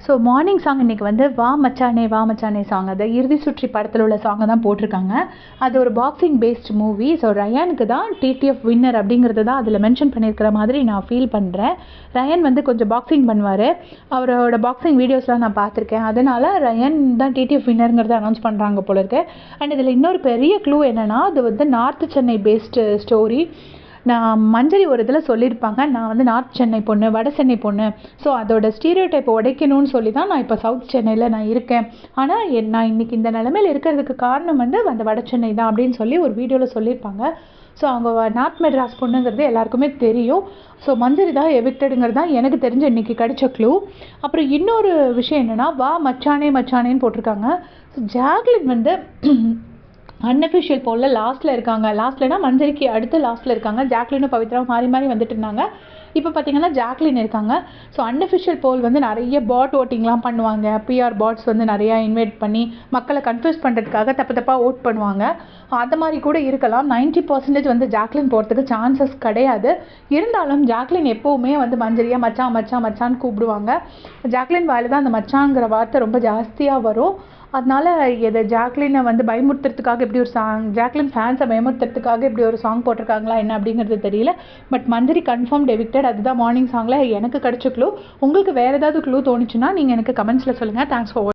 So morning song இன்றைக்கி வந்து வா மச்சானே வா மச்சானே சாங், அது இறுதி சுற்றி படத்தில் உள்ள சாங்கை தான் போட்டிருக்காங்க. அது ஒரு பாக்ஸிங் பேஸ்ட் மூவி. ஸோ ரயானுக்கு தான் டிடிஎஃப் வின்னர் அப்படிங்கிறது தான் அதில் மென்ஷன் பண்ணியிருக்கிற மாதிரி நான் ஃபீல் பண்ணுறேன். ரயான் வந்து கொஞ்சம் பாக்ஸிங் பண்ணுவார், அவரோட பாக்ஸிங் வீடியோஸ்லாம் நான் பார்த்துருக்கேன். அதனால் ரயான் தான் டிடிஎஃப் வின்னருங்கிறத அனௌன்ஸ் பண்ணுறாங்க போல இருக்கு. அண்ட் இதில் இன்னொரு பெரிய க்ளூ என்னென்னா, அது வந்து நார்த் சென்னை பேஸ்டு ஸ்டோரி. நான் மஞ்சரி ஒரு இதில் சொல்லியிருப்பாங்க, நான் வந்து நார்த் சென்னை பொண்ணு, வட சென்னை பொண்ணு, ஸோ அதோட ஸ்டீரியோ டைப்பை உடைக்கணும்னு சொல்லி தான் நான் இப்போ சவுத் சென்னையில் நான் இருக்கேன். ஆனால் நான் இன்றைக்கி இந்த நிலமையில் இருக்கிறதுக்கு காரணம் வந்து அந்த வட சென்னை தான் அப்படின்னு சொல்லி ஒரு வீடியோவில் சொல்லியிருப்பாங்க. ஸோ அவங்க நார்த் மெட்ராஸ் பொண்ணுங்கிறது எல்லாருக்குமே தெரியும். ஸோ மஞ்சரி தான் எவிக்டடுங்கிறது தான் எனக்கு தெரிஞ்ச இன்றைக்கி கிடைச்ச க்ளூ. அப்புறம் இன்னொரு விஷயம் என்னென்னா, வா மச்சானே மச்சானேன்னு போட்டிருக்காங்க. ஸோ ஜாக்லின் வந்து அன்அஃபிஷியல் போலில் லாஸ்ட்டில் இருக்காங்க. லாஸ்ட்லனா மஞ்சரிக்கு அடுத்து லாஸ்ட்டில் இருக்காங்க. ஜாக்லினும் பவித்ராவும் மாறி மாறி வந்துட்டு இருந்தாங்க. இப்போ பார்த்தீங்கன்னா ஜாக்லின் இருக்காங்க. ஸோ அன்அஃபிஷியல் போல் வந்து நிறைய பாட் ஓட்டிங்லாம் பண்ணுவாங்க. பிஆர் பாட்ஸ் வந்து நிறையா இன்வைட் பண்ணி மக்களை கன்ஃபியூஸ் பண்ணுறதுக்காக தப்பாக ஓட் பண்ணுவாங்க. அது மாதிரி கூட இருக்கலாம். 90% வந்து ஜாக்லின் போகிறதுக்கு சான்சஸ் கிடையாது. இருந்தாலும் ஜாக்லின் எப்போவுமே வந்து மஞ்சரியாக மச்சான் மச்சான் மச்சான்னு கூப்பிடுவாங்க. ஜாக்லின் வாயில் தான் அந்த மச்சாங்கிற வார்த்தை ரொம்ப ஜாஸ்தியாக வரும். அதனால் இதை ஜாக்லினை வந்து பயமுறுத்துறதுக்காக இப்படி ஒரு சாங், ஜாக்லின் ஃபேன்ஸை பயமுறுத்துறதுக்காக இப்படி ஒரு சாங் போட்டிருக்காங்களா என்ன அப்படிங்கிறது தெரியல. பட் மஞ்சரி கன்ஃபார்ம் எவிக்டட், அதுதான் மார்னிங் சாங்கில் எனக்கு கிடைச்ச க்ளூ. உங்களுக்கு வேறு ஏதாவது க்ளூ தோணுச்சுன்னா நீங்கள் எனக்கு கமெண்ட்ஸில் சொல்லுங்கள். Thanks for